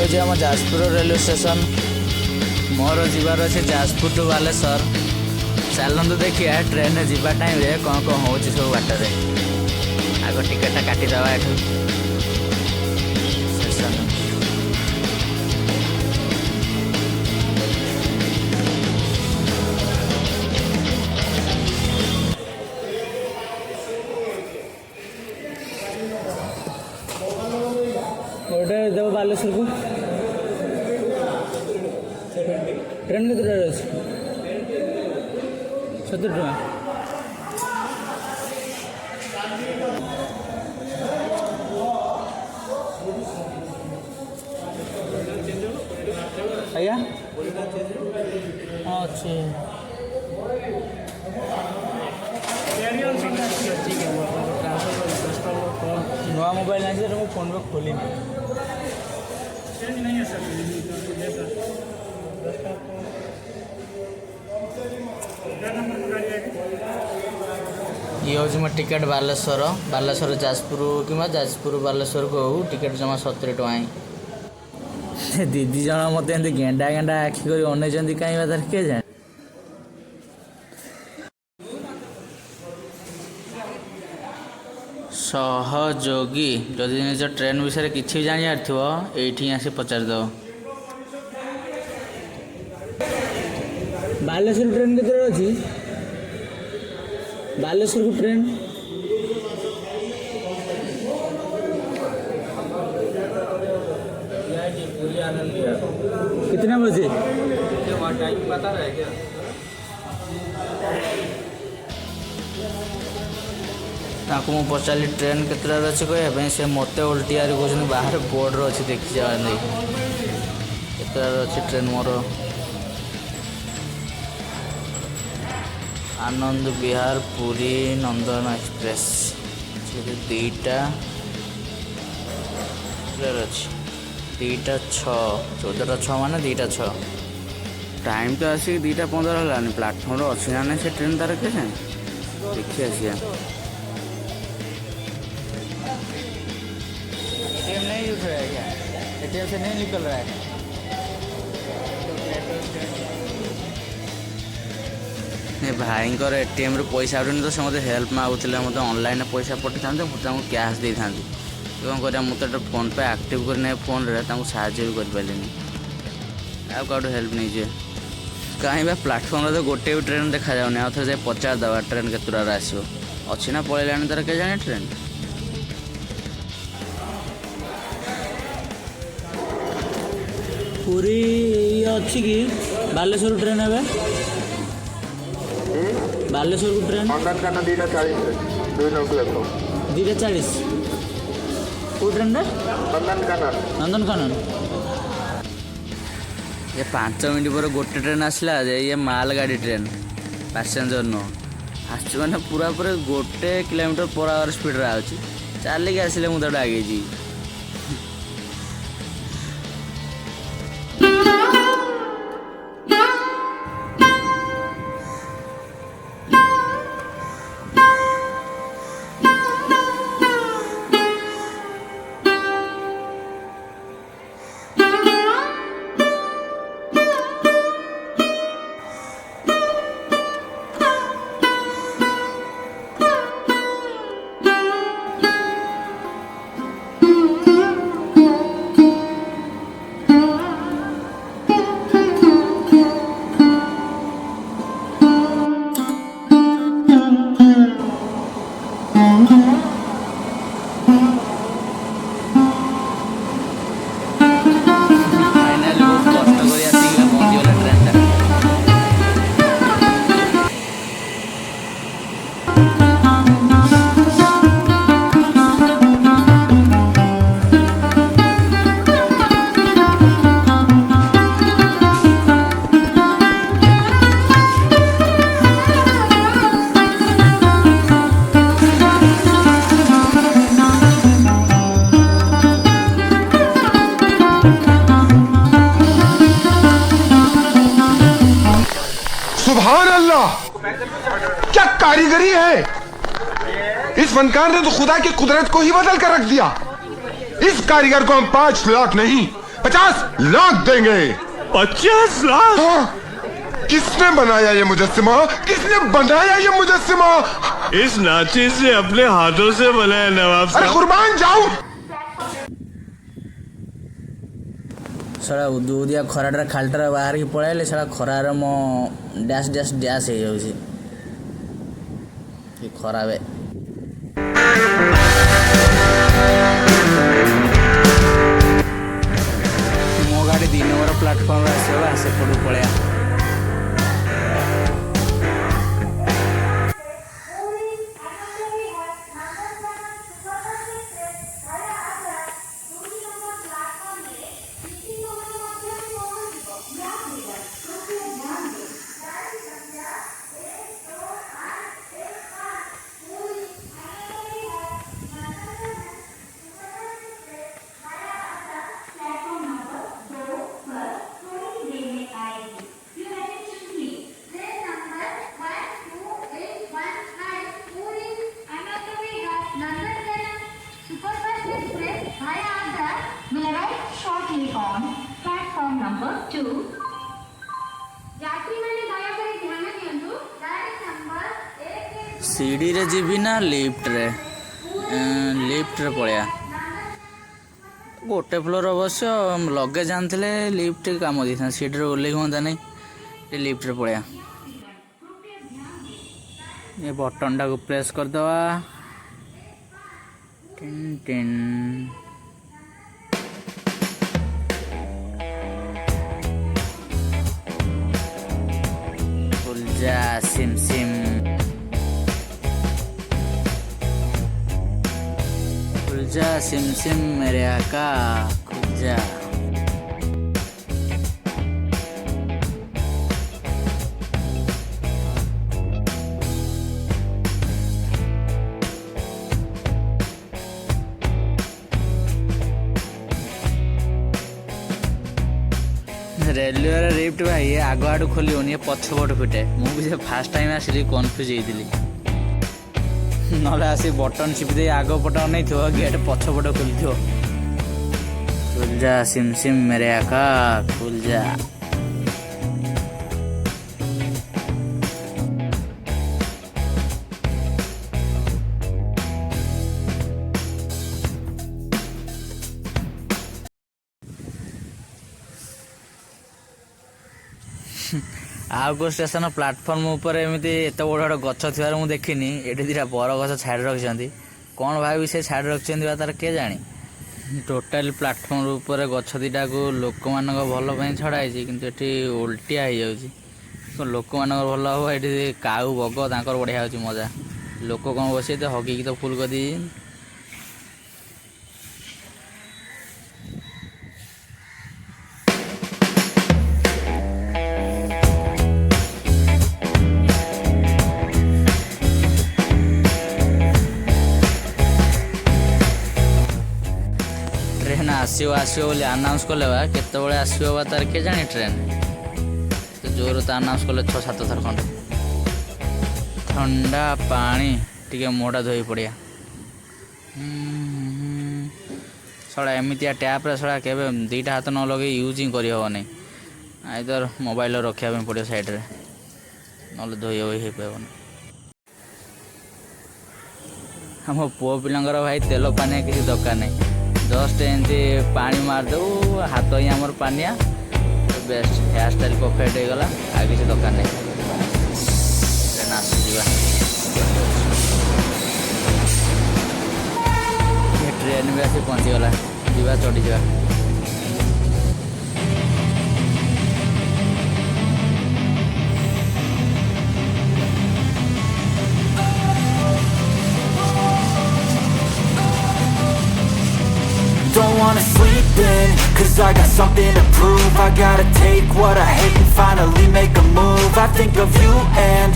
ये आम Jajpur railway station मोर जीवार अच्छे जाजपुर टू बालेश्वर चलतु देखिए ट्रेन जीवा टाइम रे कौन कौन हो सब बाटर आग टिकेटा काटिदेवा एठू स्टेशन गोटे देव बालेश्वर को ट्रेन के दूर 70 टका आज्ञा हाँ अच्छे नुआ मोबाइल नहीं फोन पे खोली ये हूँ मो टिकेट बालेश्वर बालेश्वर जाजपुर कि जाजपुर बालेश्वर को हो टिकेट जमा 70 टका ही दीदी जन मत गेंडा गेंडा आखि कर अन कहीं बात किए जाए सहयोगी जदि निज ट्रेन विषय किसी जानार थो ये आसी पचारदेव बालेश्वर ट्रेन के अच्छी बालेश्वर को ट्रेन कितने बजे टाइम पता रहे क्या मुझे पचारि ट्रेन केतटा अच्छे कहवाई से मत उल्टी आर कहते बाहर बोर्ड अच्छी देखी जावा नहीं केतटा अच्छी ट्रेन मोर आनंद विहार पुरी नंदन एक्सप्रेस दुईटा अच्छी 2:06 14:06 मान 2:06 टाइम तो आसिक 2:15 है प्लाटफर्म अच्छी ना नहीं से ट्रेन तार के देखी आसिया एटीएम नहीं उठ रहा है क्या एटीएम से नहीं निकल रहा है भाई एटीएम पैसा उठनी तो से हेल्प मागुले मतलब ऑनलाइन पैसा पठे था मुझे कैश दे था कौन कर मुझे फोन पे एक्टिव करने फोन रे साहय भी कर पारे हेल्प नहीं जे कहीं प्लाटफर्म तो गोटे भी ट्रेन देखा जाऊनी आउ थे पचार दवा ट्रेन के तुरार आसो अच्छी ना पलैला तार के जाने ट्रेन पूरी अच्छी कि बालेश्वर ट्रेन है बालेश्वर को ट्रेन 2:40 को ट्रेन नंदनकानन ये 5 मिनट पर गोटे ट्रेन आसला ये माल गाड़ी ट्रेन पैसेंजर नुह आस मैंने पूरा पूरा गोटे किलोमीटर पर आवर स्पीड अच्छी चलिक आसिले मुझे आगे जी सुभान अल्लाह, क्या कारीगरी है। इस फनकार ने तो खुदा की कुदरत को ही बदल कर रख दिया। इस कारीगर को हम 5 लाख नहीं 50 लाख देंगे। 50 लाख? हाँ? किसने बनाया ये मुजस्सिमा? किसने बनाया ये मुजस्सिमा? इस नाची से अपने हाथों से बनाया नवाब अरे साहब। कुर्बान जाऊं। सारा उदिया खराटा खालटा बाहर की पड़ाइले सारा खरार मो डैश डैश डैश हो जाଉଛି कि खराबे मो गाड़ी 2 नंबर प्लाटफॉर्म आसवा से पड़ू पड़िया number 2 यात्री माने दया करे ध्यान दियंतु डायरेक्ट नंबर 1 सीढ़ी रे जीवी ना लिफ्ट रे पड़िया गोटे फ्लोर अवश्य लगेज आनते लिफ्ट काम दी था सीढ़ी रे ओल्ले हुआ नहीं लिफ्ट रे पड़िया ये बटन टा को प्रेस कर दवा टिन टिन खुलजा सिम सिम खुलजा सिम सिम मेरे आका खुलजा रेलवे लिफ्ट भाई आग आड़ खोल पछपट फिटे मुझे फास्ट टाइम आसिली कन्फ्यूज होती ना आसी बटन चिपी आग पट नहीं थो गेट पछपट खोल खुल जा सिम सिम मेरे आका खुल जा आउ स्टेशन प्लाटफर्म ऊपर एमती एत बड़ बड़ गछ थी मुझे देखनी ये दिटा बर गछ छाड़ रखिंट कौन भाई से छाड़ रखिंट तार किए जानी टोटाल प्लाटफर्म ऊपर गछ दीटा को लोक मान भल छड़ाई कि उल्टिया हो लोक मान भल हम ये काऊ बग तर बढ़िया हो मजा लोक कौन बस हगिकी तो फुल कर दी ट्रेन आसो बोली आनाउंस कले केतबे आसो तार किए जानी ट्रेन तो जोर तो आनाउंस कले 6-7 थर खंडे ठंडा पानी टिके मोड़ा धोई पड़िया सड़ा एमती टैप रे सड़ा के दीटा हाथ न लगे यूज ही करहबनी आइदर मोबाइल रखा पड़ो साइड रे ना धोई हो पाबन हम पुओ पिलांगर भाई तेल पानी किसी दरकार नहीं जस्ट एमती पानी मारदे हाथ ही आमर पानिया बेस्ट हेयर स्टाइल परफेक्ट हो गला आ किसी दरकार नहीं ट्रेन आसुवा ट्रेन भी आसी पहुँचीगला जीवा चढ़ी जा Don't wanna sleep in, cause I got something to prove. I gotta take what I hate and finally make a move. I think of you and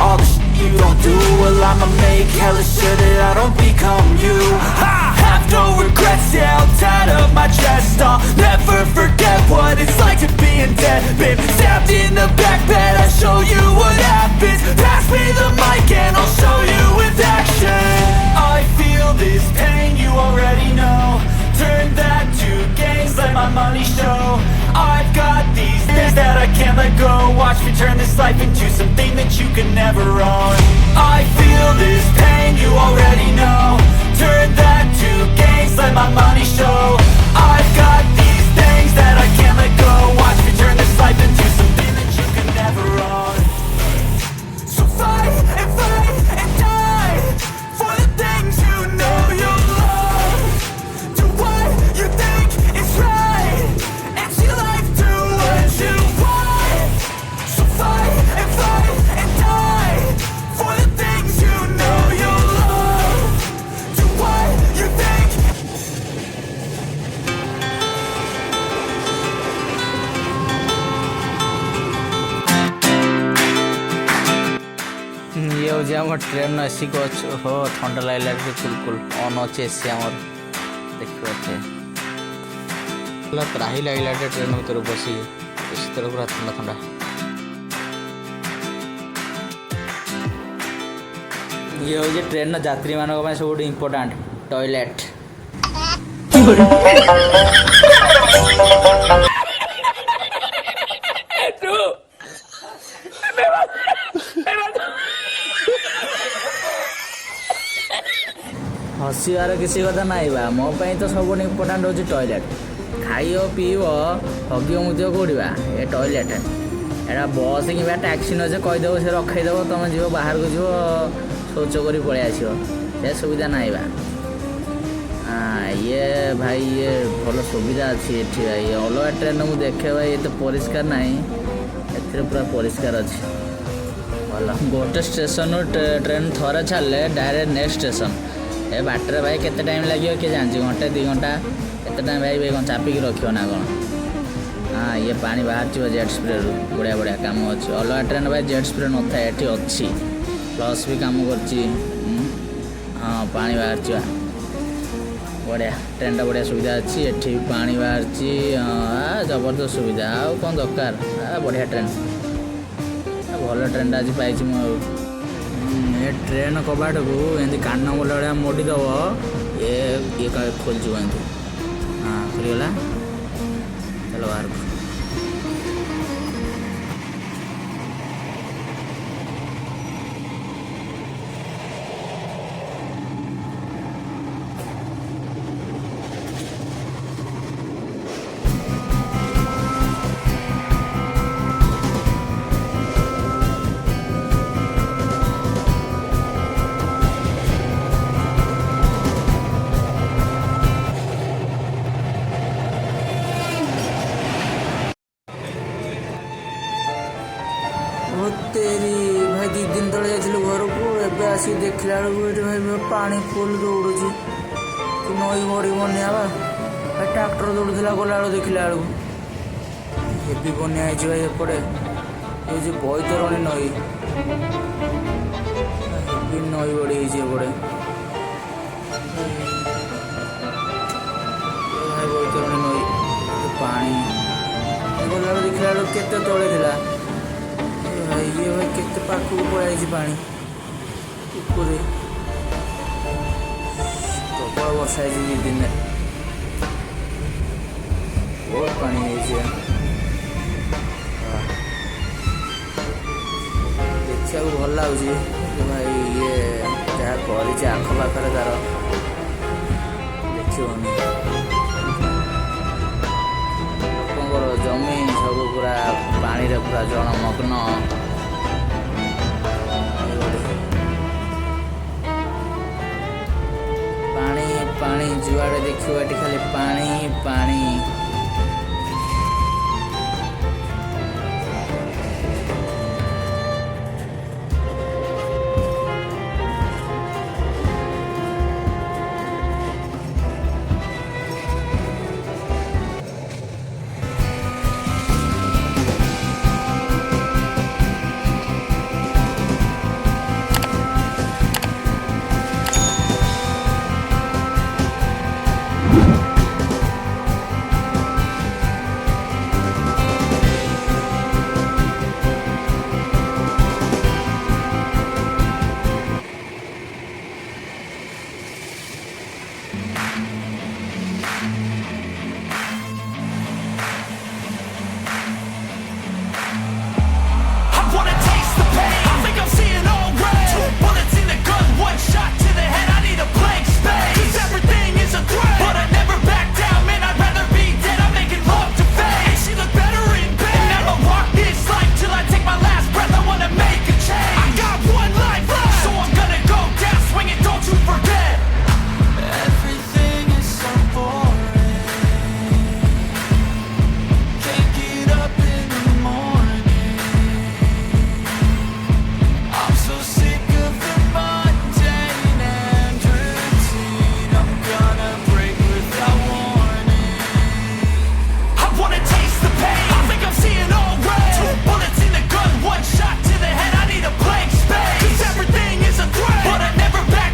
all the shit you don't do. Well, I'ma make hella sure that I don't become you. I have no regrets, yeah, I'll tie up my chest. I'll never forget what it's like to be in debt. Been stabbed in the back bed, I'll show you what happens. Pass me the mic and I'll show you with action. I feel this pain, you already know. Turn that to gains, let my my money show. I've got these things that I can't let go. Watch me turn this life into something that you can never own. I feel this pain, you already know. Turn that to gains, let my money show. I've got these things that I can't let go. Watch me turn this life into something that you can never own. So fight and die for the things you know you love. Do what you think is right and see life do what you want. So fight and die for the things you know you love. Do what you think. ये हो जाए train AC coach हो ठंडा लगला बिल्कुल on अच्छे AC आमर देखिए त्राही लगला ट्रेन भर बस एसी तरह पूरा ठंडा ठंडा ये हूँ ट्रेन यात्री मान सब इम्पोर्टाट टॉयलेट हसिबार किसी कथा नाई बा मो तो सब इम्पोर्टाट हूँ टॉयलेट खाइब पीब हग मुद कौड़ा ये टॉयलेट एटा बस कि टैक्सी न जे कहीदेव से रखईदेव तुम जीव बाहर को जीव शौच कर पलि आस सुविधा नाई बा ये भाई ये भल सुविधा अच्छी ये भाई अलग ट्रेन मुझे देखे भाई ये तो परिष्कार ना पूरा परिष्कार अच्छी भल गोटे स्टेशन ट्रेन थोड़े छाड़े डायरेक्ट नेक्स्ट स्टेशन ए बाटर भाई केते टाइम लगे किए जानची घंटे 2 घंटा केते टाइम भाई कौन चापिकी रखियो ना कौन हाँ ये पानी बाहर जेट स्प्रे बढ़िया बढ़िया काम अच्छी अलग ट्रेन भाई जेट स्प्रे न था ये अच्छी प्लस भी काम कर हाँ पानी बाहर बढ़िया ट्रेन बढ़िया सुविधा अच्छी एठी भी पानी बाहर जबरदस्त सुविधा आउ कौन दरकार बढ़िया ट्रेन भल ट्रेन आज पाई ये ट्रेन कबाट को एमती कान बोला भाया मोड़ीदेव ये खोलच एमती हाँ खुलगला चलो बाहर को तेरी भाई 2 दिन तले जाइलु घर को एबे आसी देखला बेलू भाई पानी फुल दौड़ू कि नई बड़ी बनिया भाई ट्राक्टर दौड़ूला गला देखला हेवी बनिया भाई एपटे ये बैतरणी नई हेवी नई बड़ी एपटे भाई बैतरणी नई पानी गला देखला केते तले थिला ये भाई केते पाखु पड़ाई पानी ऊपर प्रबल वर्षा 2 दिन बहुत पानी देखा भल लगे भाई ये जहाँ कर आखपाखे तार देखनी लोकर जमी सब पूरा पानी रे पूरा जलमग्न पानी पानी जुआड़े देखिए खाली पानी पानी